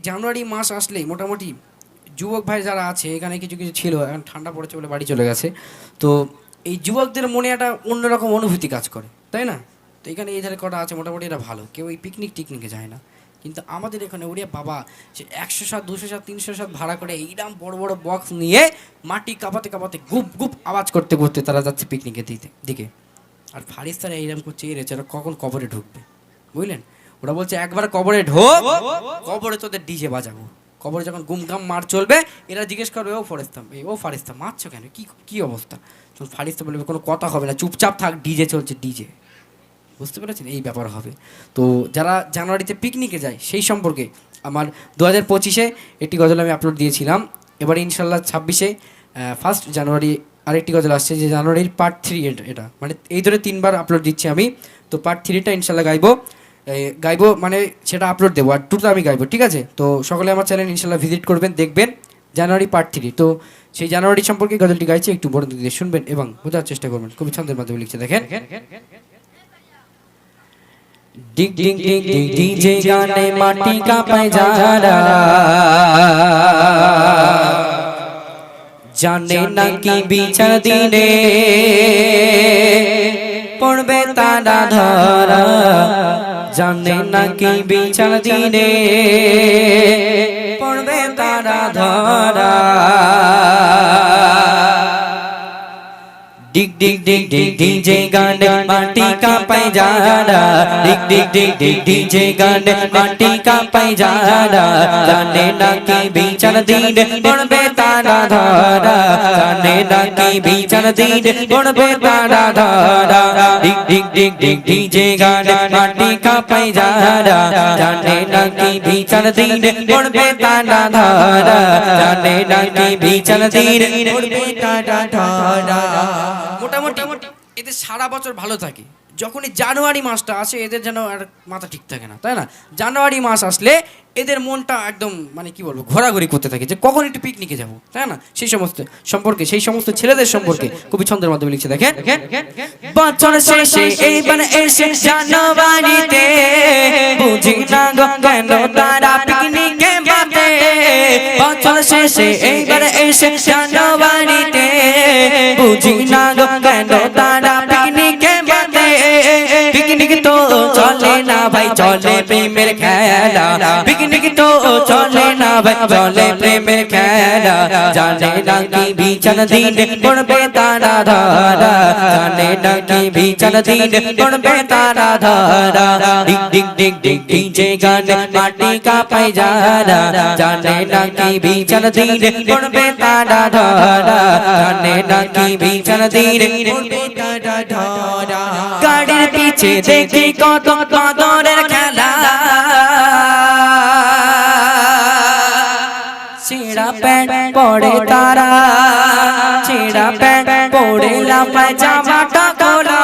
জানুয়ারি মাস আসলেই মোটামুটি যুবক ভাই যারা আছে এখানে কিছু কিছু ছিল, এখন ঠান্ডা পড়েছে বলে বাড়ি চলে গেছে। তো এই যুবকদের মনে একটা অন্যরকম অনুভূতি কাজ করে, তাই না? তো এখানে এই ধারে কটা আছে মোটামুটি এরা ভালো, কেউ এই পিকনিক টিকনিকে যায় না। কিন্তু আমাদের এখানে ওরিয়া বাবা, সে 100 সাত 200 সাত 300 সাত ভাড়া করে এইরকম বড় বড় বক্স নিয়ে মাটি কাঁপাতে কাঁপাতে গুপ গুপ আওয়াজ করতে করতে তারা যাচ্ছে পিকনিকের দিকে। আর ফারিস্তারা এইরকম করছে, এর এছাড়া কখন কবরে ঢুকবে, বুঝলেন? ওরা বলছে একবার কবরে ঢোক, কবরে তোদের ডিজে বাজাবো। কবরে যখন গুমগাম মার চলবে, এরা জিজ্ঞেস করবে ও ফরেস্তা, ও ফারিস্তা মারছো কেন, কি কি অবস্থা? তখন ফারিস্তা বলবে কোনো কথা হবে না, চুপচাপ থাক, ডিজে চলছে ডিজে। বুঝতে পেরেছেন? এই ব্যাপার হবে। তো যারা জানুয়ারিতে পিকনিকে যায় সেই সম্পর্কে আমার 2025-এ একটি গজল আমি আপলোড দিয়েছিলাম। এবারে ইনশাল্লাহ 26-এ 1 জানুয়ারি আরেকটি গজল আসছে, যে জানুয়ারির পার্ট 3 এটা, মানে এই ধরে 3বার আপলোড দিচ্ছি আমি। তো পার্ট 3টা ইনশাল্লাহ গাইবো মানে সেটা আপলোড দেবো, আর 2টা আমি গাইবো, ঠিক আছে? তো সকলে আমার চ্যানেল ইনশাল্লাহ ভিজিট করবেন, দেখবেন জানুয়ারি পার্ট 3। তো সেই জানুয়ারি সম্পর্কে গজলটি গাইছে, একটু বড় দিকে শুনবেন এবং বোঝার চেষ্টা করবেন। খুবই ছন্দের মাধ্যমে লিখছে, দেখেন। डिग डिग डिग डिग डीजे गाने माटी का पैजारा जाने ना की বিচার দিনে পড়বে তারা ধরা জানে না কি বিচার দিনে পড়বে তারা ধরা डिग डिग डिग डिग डीजे गाने माटी का पैजारा डिग डिग डिग डिग डीजे गाने माटी का पैजारा जाने ना की বিচার দিন পড়বে তারা ধরা জানে না কি বিচার দিন পড়বে তারা ধরা डिग डिग डिग डिग डीजे गाने माटी का पैजारा जाने ना की বিচার দিন পড়বে তারা ধরা জানে না কি বিচার দিন পড়বে তারা ধরা। মোটামুটি এদের সারা বছর ভালো থাকে, যখনই জানুয়ারি মাসটা আসে এদের যেন আর মাথা ঠিক থাকে না, তাই না? জানুয়ারি মাস আসলে এদের মনটা একদম মানে কি বলবো, ঘোরাঘুরি করতে থাকে যে কখন একটু পিকনিকে যাবো, তাই না? সেই সমস্ত সম্পর্কে, সেই সমস্ত ছেলেদের সম্পর্কে খুবই ছন্দের মাধ্যমে লিখছে, দেখেন। বছর শেষে এইবার এসে জানুয়ারিতে বুঝি না গো কেন তারা পিকনিকে বাতে। বছর শেষে এইবার এসে জানুয়ারিতে বুঝি না গো কেন তারা পিকনিকে বাতে। পিকনিক তো চলে না ভাই, চলে প্রেমের খেলা। পিকনিক তো চলে না ভাই, চলে প্রেমের খেলা। জানে না কি বিচার দিন পড়বে তারা ধরা জানে না কি বিচার দিন পড়বে তারা ধরা। ডিগ ডিগ ডিগ ডিগ ডিজে গানে মাটি का पैजारा जाने ना की বিচার দিন পড়বে তারা ধরা জানে না কি বিচার দিন পড়বে তারা ধরা। গাড়ির পিছে দেখি কত কদরের খেলা, ছেঁড়া প্যান্ট পরে তারা, ছেঁড়া প্যান্ট পরে লাফায় জামাটা খোলা।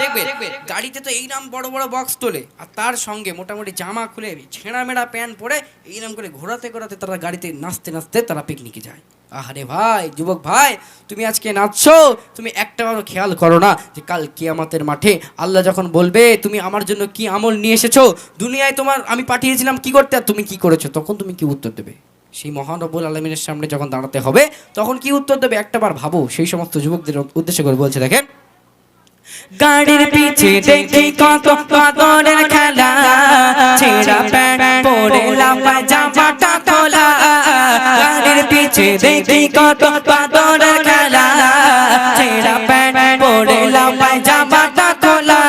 দেখবে গাড়িতে তো এইরকম বড় বড় বক্স তোলে, আর তার সঙ্গে মোটামুটি জামা খুলে ছেঁড়া মেড়া প্যান্ট পরে এইরকম করে ঘোরাতে ঘোরাতে তারা গাড়িতে নাচতে নাচতে তারা পিকনিকে যায়। আরে ভাই, যুবক ভাই, তুমি আজকে নাচছো, তুমি একটাবারও খেয়াল করো না যে কাল কিয়ামতের মাঠে আল্লাহ যখন বলবে তুমি আমার জন্য কি আমল নিয়ে এসেছো, দুনিয়ায় তোমার আমি পাঠিয়েছিলাম কি করতে আর তুমি কি করেছো, তখন তুমি কি উত্তর দেবে? সেই মহান রব্বুল আলামিনের সামনে যখন দাঁড়াতে হবে তখন কি উত্তর দেবে একটাবার ভাবো। সেই সমস্ত যুবকদের উদ্দেশ্য করে বলছে, দেখেন। গাড়ির পিছে দেখি কত কদরের খেলা, ছেঁড়া প্যান্ট পরে লাফায় জামাটা খোলা। গাড়ির পিছে দেখি কত কদরের খেলা, ছেঁড়া প্যান্ট পরে লাফায় জামাটা খোলা।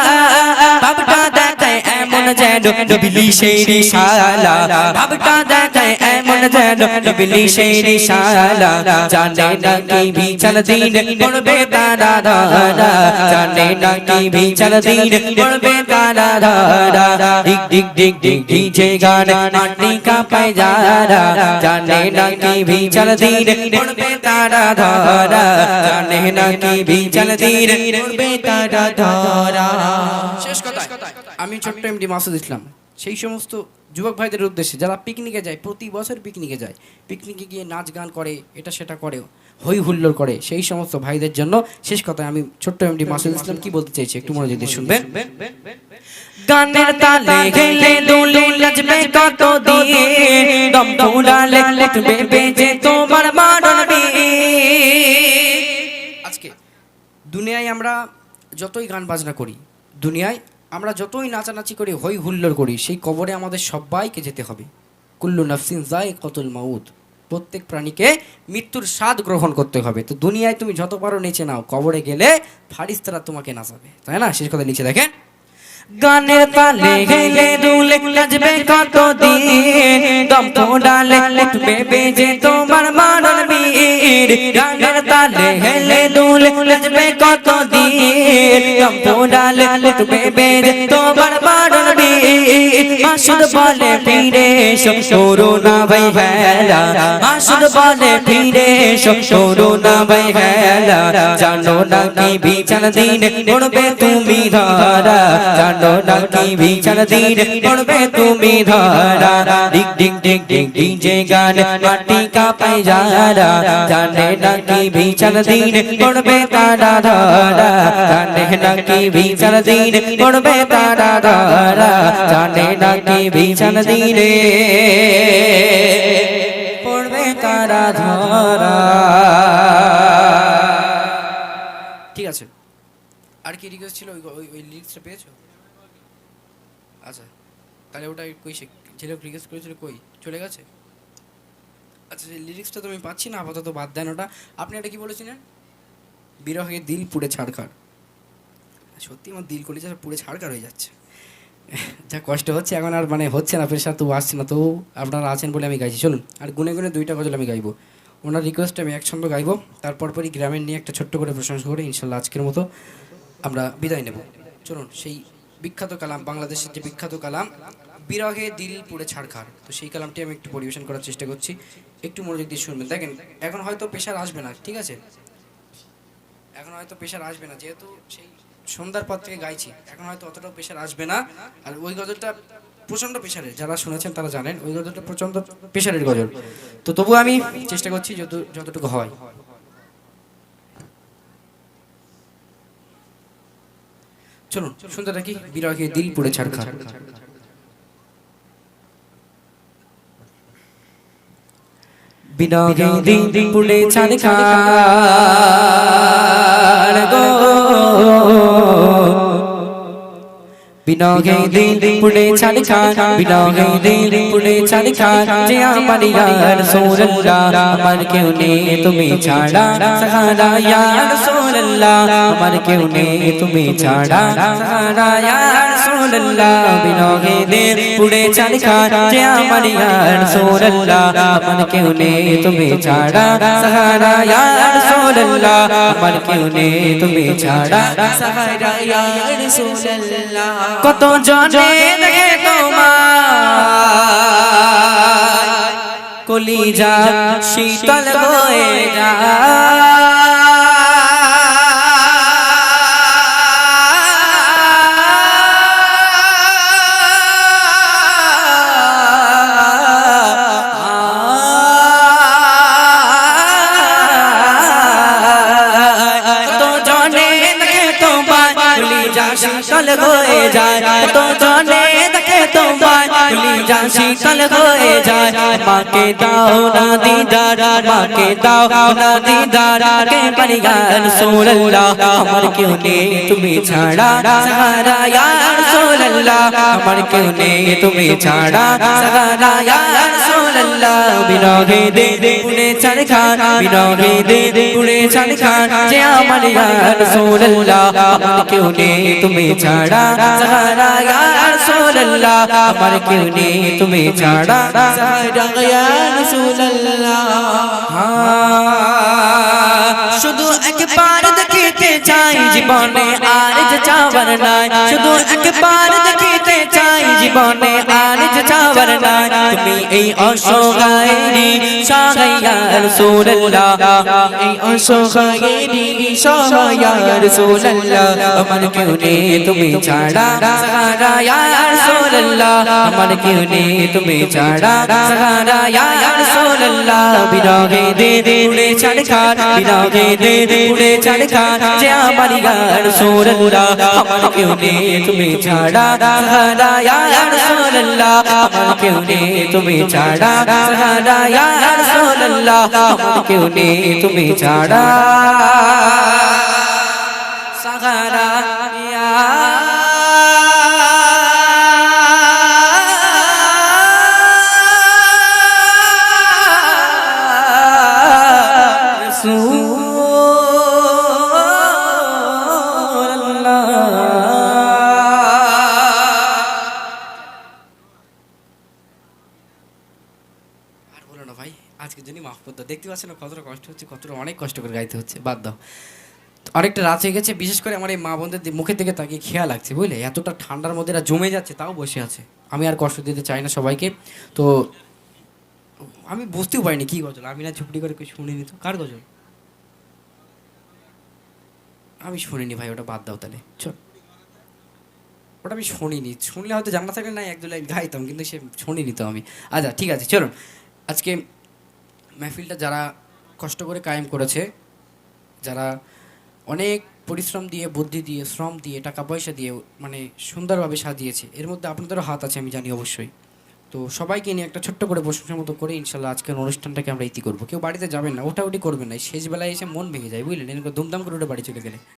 ভাবটা দেখায় এমন যেন ইবলিসের ইশারা, ভাবটা দেখায় এমন যেন ইবলিসের ইশারা। জানে না কি বিচার দিন পড়বে তারা ধরা জানে না কি বিচার দিন পড়বে তারা ধরা। ডিগ ডিগ ডিগ ডিগ ডিজে গানে মাটি का पैजारा জানে না কি বিচার দিন পড়বে তারা ধরা জানে না কি বিচার দিন পড়বে তারা ধরা। শেষ কথা, আমি ছোট্ট এমডি মাসুদ ইসলাম সেই সমস্ত যুবক ভাইদের উদ্দেশ্যে যারা পিকনিকে যায়, প্রতি বছর পিকনিকে যায়, পিকনিকে গিয়ে নাচ গান করে, এটা সেটা করে, হই হুল্লোড় করে, সেই সমস্ত ভাইদের জন্য শেষ কথা আমি ছোট্ট এমডি মাসুদ ইসলাম কি বলতে চাইছি একটু মনোযোগ দিয়ে শুনবেন। গানের তালে গেলে দুলে নাচবে কত দিয়ে, দম ফুলালে উঠবে বেজে তোমার মারণ বীর। আজকে দুনিয়ায় আমরা যতই গান বাজনা করি, দুনিয়ায় আমরা যতই নাচানাচি করি, হই হুল্লোড় করি, সেই কবরে আমাদের সবাইকে যেতে হবে। কুল্লু নাফসিন যায়কাতুল মাউত, প্রত্যেক প্রাণীকে মৃত্যুর স্বাদ গ্রহণ করতে হবে। তো দুনিয়ায় তুমি যত পারো নেচে নাও, কবরে গেলে ফারিস্তারা তোমাকে নাচাবে, তাই না? শেষ কথা লিখে দেখেন। গানের তালে গেলে দুলে নাচবে কত দিন, দম ফোড়ালে উঠবে বেজে তোমার মারণ বীর। গানের তালে গেলে দুলে নাচবে কত দিন, দম ফোড়ালে উঠবে বেজে তোমার মারণ বীর। মাসুদ বলে ফিরে এসো, করো না ভাই হেলা, মাসুদ বলে ফিরে এসো, করো না ভাই হেলা। জানো না কি বিচার দিন পড়বে তুমি ধরা, জানো না কি বিচার দিন পড়বে তুমি ধরা। ডিগ ডিগ ডিগ ডিগ ডিজে গান মাটি কাঁপায় যারা, জানে না কি বিচার দিন পড়বে তারা ধরা, জানে না কি বিচার দিন পড়বে তারা ধরা, জানে না কি বিচার দিনে পড়বে তারা ধরা। ঠিক আছে, আর কি রিকোয়েস্ট ছিল? ওই লিরিক্সটা পেয়েছো? আচ্ছা, তাহলে ওটা কই, যে লোক রিকোয়েস্ট করেছিল কই চলে গেছে? আচ্ছা, সেই লিরিক্সটা তো আমি পাচ্ছি না, আপাতত বাদ দেন ওটা। আপনি এটা কি বলেছিলেন? বিরহে দিল পুড়ে ছাড়খাড়। সত্যি আমার দিল কলিজা পুড়ে ছাড়খাড় হয়ে যাচ্ছে, যা কষ্ট হচ্ছে এখন। আর মানে হচ্ছে না, প্রেশার তো আসছে না, তো আপনারা আছেন বলে আমি গাইছি। চলুন আর গুনে গুনে 2টা গজল আমি গাইবো, ওনার রিকোয়েস্টে আমি এক ছন্দ গাইবো, তারপর পরই গ্রামের নিয়ে একটা ছোট্ট করে প্রশংসা করে ইনশাল্লাহ আজকের মতো আমরা বিদায় নেব। চলুন, সেই বিখ্যাত কালাম, বাংলাদেশের যে বিখ্যাত কালাম বিরহে দিল পুড়ে ছাড়খাড়, তো সেই কালামটি আমি একটু পরিবেশন করার চেষ্টা করছি, একটু মনোযোগ দিয়ে শুনবেন। দেখেন, এখন হয়তো প্রেশার আসবে না, ঠিক আছে? এখন হয়তো প্রেশার আসবে না, যেহেতু সেই সন্ধ্যার পর থেকে গাইছি, এখন হয়তো অতটাও প্রেশার আসবে না। আর ওই গজলটা প্রচণ্ড প্রেশারের, যারা শুনেছেন তারা জানেন ওই গজলটা প্রচণ্ড প্রেশারের গজল। তো তবু আমি চেষ্টা করছি যতটুকু হয়। চলুন শুনতে থাকি বিরহে দিল পুড়ে ছাড়খাড়। বিরহে দিল পুড়ে ছাড়খাড় গো, বিরহে দিল পুড়ে ছাড়খাড়, বিরহে দিল পুড়ে ছাড়খাড়। যে আমার ইয়া রাসূলুল্লাহ, আমার কেউ নেই তুমি ছাড়া সাহারা, ইয়া রাসূলুল্লাহ আমার কেউ নেই তুমি ছাড়া সাহারা, ইয়া রাসূলুল্লাহ। বিরহে দিল পুড়ে ছাড়খাড়, যে আমার ইয়া রাসূলুল্লাহ আমার কেউ নেই তুমি ছাড়া সাহারা, ইয়া রাসূলুল্লাহ আমার কেউ নেই তুমি ছাড়া সাহারা, ইয়া রাসূলুল্লাহ। কত জনে দেখে তোমার কলিজা শীতল হয়ে যায়, শীতল হয়ে যায়, তো জনে দেখে তোমার কলিজা শীতল হয়ে যায়। মাকে দাও না দিদার, মাকে দাও না দিদার, কে পারি ইয়া রাসূলুল্লাহ আমার কেউ নেই তুমি ছাড়া সাহারা, ইয়া রাসূলুল্লাহ আমার কেউ নেই তুমি ছাড়া সাহারা, ইয়া রাসূলুল্লাহ। বিরহে দিল পুড়ে ছাড়খাড়, বিরহে দিল পুড়ে ছাড়খাড়, যে আমার ইয়া রাসূলুল্লাহ আমার কেউ নেই তুমি ছাড়া সাহারা, ইয়া রাসূলুল্লাহ আমার কেউ নেই তুমি ছাড়া সাহারা, ইয়া রাসূলুল্লাহ। শুধু একবার দেখিতে চাই জীবনে আর যে চাওয়ার নাই শুধু একবার দেখিতে চাই জীবনে আর যে চাওয়ার নাই তুমি এই অসহায়েরই সহায় ইয়া রাসূলুল্লাহ এই অসহায়েরই সহায় ইয়া রাসূলুল্লাহ আমার কেউ নেই তুমি ছাড়া সাহারা ইয়া রাসূলুল্লাহ আমার কেউ নেই তুমি ছাড়া সাহারা ইয়া রাসূলুল্লাহ বিরহে দে উড়ে ছাড়খার বিরহে দে উড়ে ছাড়খার যে আমার ইয়া রাসূলুল্লাহ আমার কেউ নেই তুমি ছাড়া সাহারা ইয়া রাসূলুল্লাহ আমার কেউ নেই তুমি ছাড়া সাহারা ইয়া রাসূলুল্লাহ আমার কেউ নেই তুমি ছাড়া সাহারা ইয়া আর বলো না ভাই, আজকের জন্য মাফ করতে দেখতে পাচ্ছ না কতটা কষ্ট হচ্ছে, কতটা অনেক কষ্ট করে গাইতে হচ্ছে, বাদ দাও। তো অনেকটা রাত হয়ে গেছে, বিশেষ করে আমার এই মা বোনদের মুখের দিকে তাকিয়ে খেয়াল লাগছে বুঝলে, এতটা ঠান্ডার মধ্যে এরা জমে যাচ্ছে তাও বসে আছে। আমি আর কষ্ট দিতে চাই না সবাইকে। তো আমি বুঝতেও পারিনি কি গজল, আমি না ঝুপড়ি করে কিছু শুনিনি। তো কার গজল? আমি শুনিনি ভাই, ওটা বাদ দাও তাহলে। চল, ওটা আমি শুনিনি, শুনলে হয়তো জানা থাকলে না এক দু লাইন গাইতাম, কিন্তু সে শুনিনি তো আমি। আচ্ছা ঠিক আছে চলুন, আজকে মেহফিলটা যারা কষ্ট করে কায়েম করেছে, যারা অনেক পরিশ্রম দিয়ে, বুদ্ধি দিয়ে, শ্রম দিয়ে, টাকা পয়সা দিয়ে মানে সুন্দরভাবে সাজিয়েছে, এর মধ্যে আপনাদেরও হাত আছে আমি জানি অবশ্যই। তো সবাইকে নিয়ে একটা ছোট্ট করে প্রশংসার মতো করে ইনশাল্লাহ আজকের অনুষ্ঠানটাকে আমরা ইতি করবো। কেউ বাড়িতে যাবেন না, ওটা ওটি করবেন না, শেষ বেলায় এসে মন ভেঙে যায় বুঝলেন, এরকম ধুমধাম করে ওটা বাড়ি চলে গেলে।